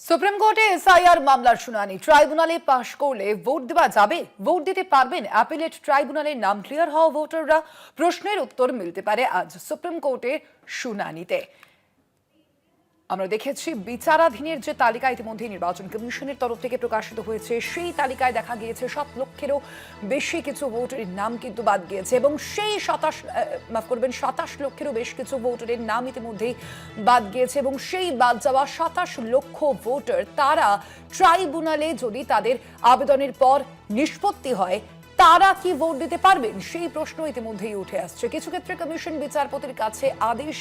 Supreme কোর্টে SIR মামলার শুনানি ট্রাইব্যুনালে পাশ করলে ভোট দেওয়া যাবে, ভোট দিতে পারবেন অ্যাপিলেট ট্রাইব্যুনালের নাম ক্লিয়ার হওয়া ভোটাররা। প্রশ্নের উত্তর মিলতে পারে আজ সুপ্রিম কোর্টের শুনানিতে। আমরা দেখেছি বিচারাধীনের যে তালিকা ইতিমধ্যে নির্বাচন কমিশনের তরফ থেকে প্রকাশিত হয়েছে, সেই তালিকায় দেখা গিয়েছে 7 লক্ষেরও বেশি কিছু ভোটারের নাম কিন্তু বাদ গিয়েছে এবং সেই 27 লক্ষেরও বেশ কিছু ভোটারের নাম ইতিমধ্যেই বাদ গিয়েছে এবং সেই বাদ যাওয়া 27 লক্ষ ভোটার তারা ট্রাইব্যুনালে যদি তাদের আবেদনের পর নিষ্পত্তি হয় তারা কি ভোট দিতে পারবেন, সেই প্রশ্ন ইতিমধ্যেই উঠে আসছে। কিছু ক্ষেত্রে কমিশন বিচারপতির কাছে আদেশ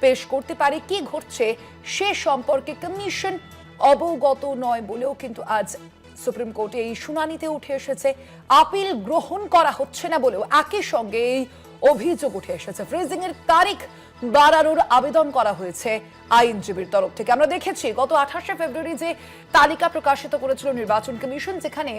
পেশ করতে পারে। কি ঘটছে সে সম্পর্কে কমিশন অবগত নয় বলেও কিন্তু আজ সুপ্রিম কোর্টে এই শুনানিতে উঠে এসেছে। আপিল গ্রহণ করা হচ্ছে না বলেও একই সঙ্গে এই অভিযোগ উঠে এসেছে। ফ্রিজিং এর তারিখ বাড়ানোর আবেদন করা হয়েছে আইনজীবীর তরফ থেকে। আমরা দেখেছি গত 28শে ফেব্রুয়ারি যে তালিকা প্রকাশিত করেছিল নির্বাচন কমিশন, যেখানে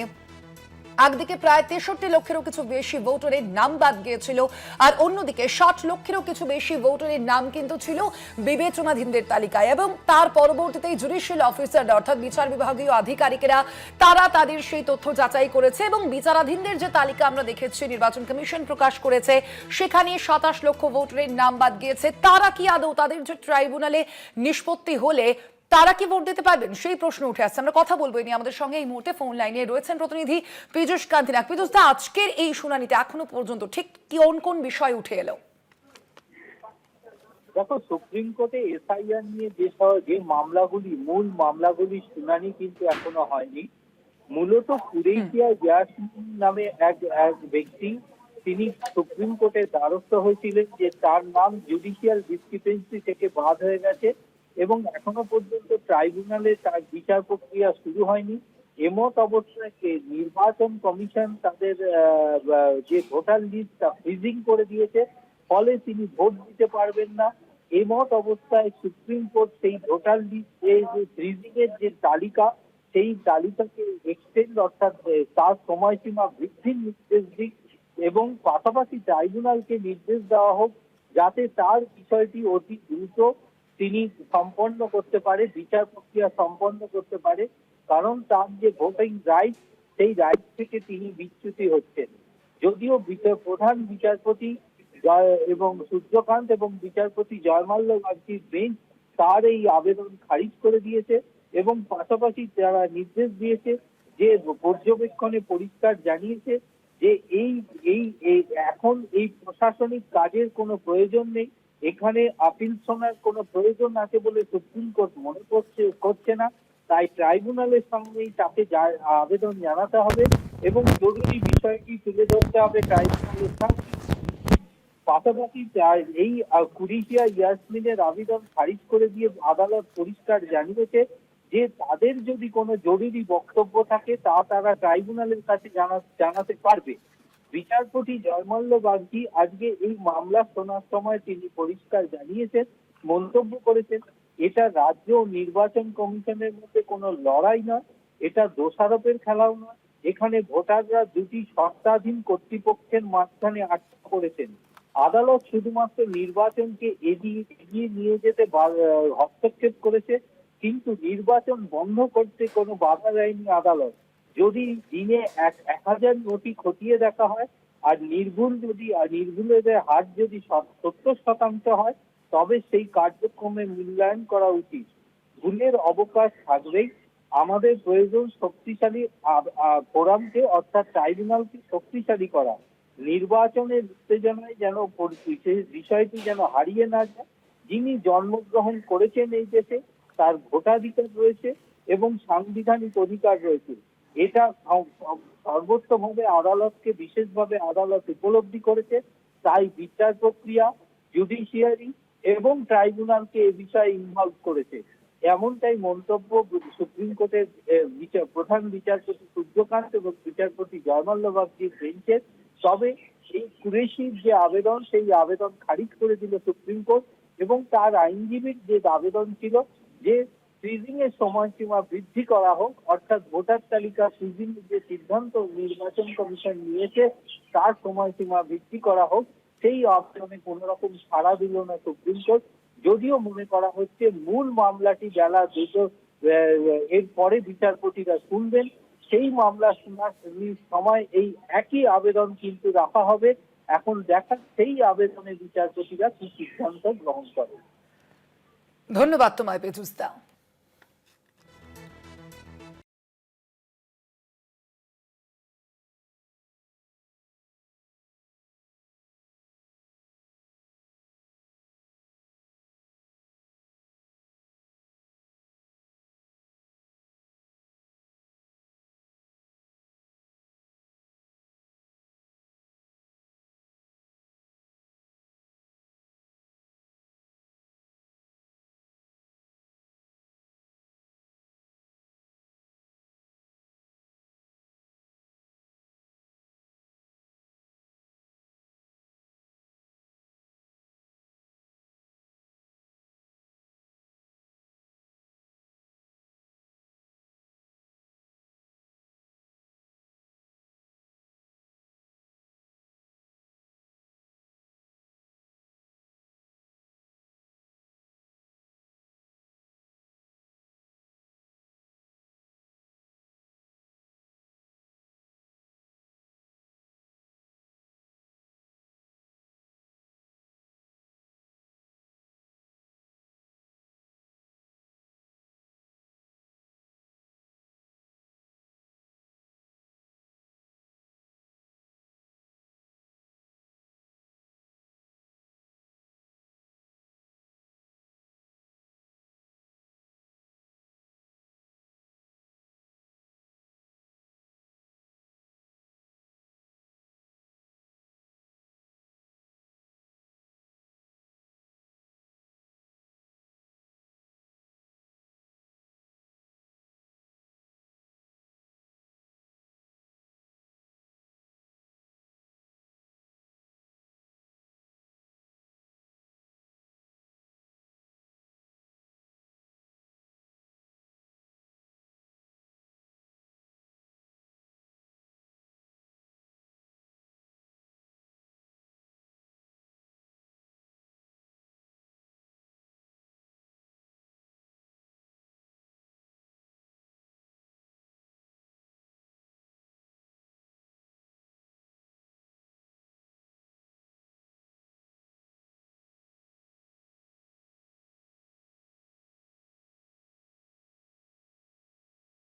একদিকে প্রায় 63 লক্ষেরও কিছু বেশি ভোটারের নাম বাদ গিয়েছিল আর অন্যদিকে 60 লক্ষেরও কিছু বেশি ভোটারের নাম কিন্তু ছিল বিবেচনাধীনদের তালিকায়। এবং তার পরবর্তীতে জুডিশিয়াল অফিসার অর্থাৎ বিচার বিভাগীয় আধিকারিকেরা তারা তাদের সেই তথ্য যাচাই করেছে এবং বিচারাধীনদের যে তালিকা আমরা দেখেছি নির্বাচন কমিশন প্রকাশ করেছে, সেখানে 27 লক্ষ ভোটারের নাম বাদ গিয়েছে। তারা কি আদৌ তাদের যে ট্রাইব্যুনালে নিষ্পত্তি হলে তারা কি ভোট দিতে পারবেন, সেই প্রশ্ন উঠে আসছে। আমরা কথা বলবো নিয়ে। আমাদের সঙ্গে এই মুহূর্তে ফোন লাইনে রয়েছেন প্রতিনিধি পীযূষ কান্তি নাগ। পীযূষ দা, আজকের এই শুনানিতে এখনো পর্যন্ত ঠিক কোন কোন বিষয় উঠে এলো? দেখো, সুপ্রিম কোর্টে এসআইআর নিয়ে যে মামলাগুলি মূল মামলাগুলি শুনানি কিন্তু এখনো হয়নি। মূলত কুরেশিয়া ইয়াসমিন নামে এক ব্যক্তি, তিনি সুপ্রিম কোর্টের দ্বারস্থ হয়েছিলেন যে তার নাম জুডিশিয়াল ডিসক্রিপেন্সি থেকে বাদ হয়ে গেছে এবং এখনো পর্যন্ত ট্রাইব্যুনালে তার বিচার প্রক্রিয়া শুরু হয়নি। এমত অবস্থায় নির্বাচন কমিশন তাদের যে ভোটার লিস্ট তা ফ্রিজিং করে দিয়েছে, ফলে তিনি ভোট দিতে পারবেন না। এমত অবস্থায় সুপ্রিম কোর্ট সেই ভোটার লিস্ট যে ফ্রিজিং এর যে তালিকা, সেই তালিকাকে এক্সটেন্ড অর্থাৎ তার সময়সীমা বৃদ্ধির নির্দেশ দিক এবং পাশাপাশি ট্রাইব্যুনালকে নির্দেশ দেওয়া হোক যাতে তার বিষয়টি অতি দ্রুত তিনি সম্পন্ন করতে পারে, বিচার প্রক্রিয়া সম্পন্ন করতে পারে। কারণ তার যে ভোটিং রাইট, সেই রাইট থেকে তিনি বিচ্যুতি হচ্ছেন। যদিও প্রধান বিচারপতি এবং সূর্যকান্ত এবং বিচারপতি জয়মাল্য বাগচির বেঞ্চ তার এই আবেদন খারিজ করে দিয়েছে এবং পাশাপাশি তারা নির্দেশ দিয়েছে যে পর্যবেক্ষণে পরিষ্কার জানিয়েছে যে এই এই এখন এই প্রশাসনিক কাজের কোনো প্রয়োজন নেই, এখানে আপিল শোনার কোনো প্রয়োজন আছে বলে সুপ্রিম কোর্ট মনে করছে না। তাই ট্রাইব্যুনালের সঙ্গেই তাকে আবেদন জানাতে হবে এবং জরুরি বিষয়টি তুলে ধরতে হবে ট্রাইব্যুনালের সামনে। পাশাপাশি এই কুরেশিয়া ইয়াসমিনের আবেদন খারিজ করে দিয়ে আদালত পরিষ্কার জানিয়েছে যে তাদের যদি কোনো জরুরি বক্তব্য থাকে তা তারা ট্রাইব্যুনালের কাছে জানাতে পারবে। বিচারপতি জয়মাল্য বাগচি আজকে এই মামলা শোনার সময় তিনি পরিষ্কার জানিয়েছেন, মন্তব্য করেছেন, এটা রাজ্য নির্বাচন কমিশনের মধ্যে কোনো লড়াই নয়, এটা দোষারোপের খেলাও নয়। এখানে ভোটাররা দুটি সত্তাধীন কর্তৃপক্ষের মাঝখানে আটকা পড়েছেন। আদালত শুধুমাত্র নির্বাচনকে এগিয়ে নিয়ে যেতে হস্তক্ষেপ করেছে, কিন্তু নির্বাচন বন্ধ করতে কোনো বাধা দেয়নি আদালত। যদি দিনে 1000 নথি খতিয়ে দেখা হয় আর নির্ভুলের হার যদি 70% হয়, তবে সেই কার্যক্রমে মূল্যায়ন করা উচিত। ভুলের অবকাশ থাকবেই। আমাদের প্রয়োজন শক্তিশালী ফোরামকে অর্থাৎ ট্রাইব্যুনালকে শক্তিশালী করা। নির্বাচনের উত্তেজনায় যেন বিষয়টি যেন হারিয়ে না যায়। যিনি জন্মগ্রহণ করেছেন এই দেশে, তার ভোটাধিকার রয়েছে এবং সাংবিধানিক অধিকার রয়েছে। এটা সর্বোচ্চভাবে আদালতকে বিশেষভাবে আদালত উপলব্ধি করেছে। তাই বিচার প্রক্রিয়া, জুডিশিয়ারি এবং ট্রাইব্যুনালকে এ বিষয়ে ইনভলভ করেছে। এমনটাই মন্তব্য সুপ্রিম কোর্টের প্রধান বিচারপতি সূর্যকান্ত এবং বিচারপতি জয়মাল্য বাগচির বেঞ্চের। তবে এই কুরেশির যে আবেদন, সেই আবেদন খারিজ করে দিল সুপ্রিম কোর্ট এবং তার আইনজীবীর যে আবেদন ছিল যে ফ্রিজিং এর সময়সীমা বৃদ্ধি করা হোক, অর্থাৎ ভোটার তালিকা ফ্রিজিং যে সিদ্ধান্ত নির্বাচন কমিশন নিয়েছে তার সময়সীমা বৃদ্ধি করা হোক, সেই আবেদনে কোন রকম সাড়া দিল না সুপ্রিম কোর্ট। যদিও মনে করা হচ্ছে মূল মামলাটি বেলা এরপরে বিচারপতিরা শুনবেন। সেই মামলা শোনার সময় এই একই আবেদন কিন্তু রাখা হবে। এখন দেখা সেই আবেদনে বিচারপতিরা কি সিদ্ধান্ত গ্রহণ করেন। ধন্যবাদ তোমায় পেতুস দা।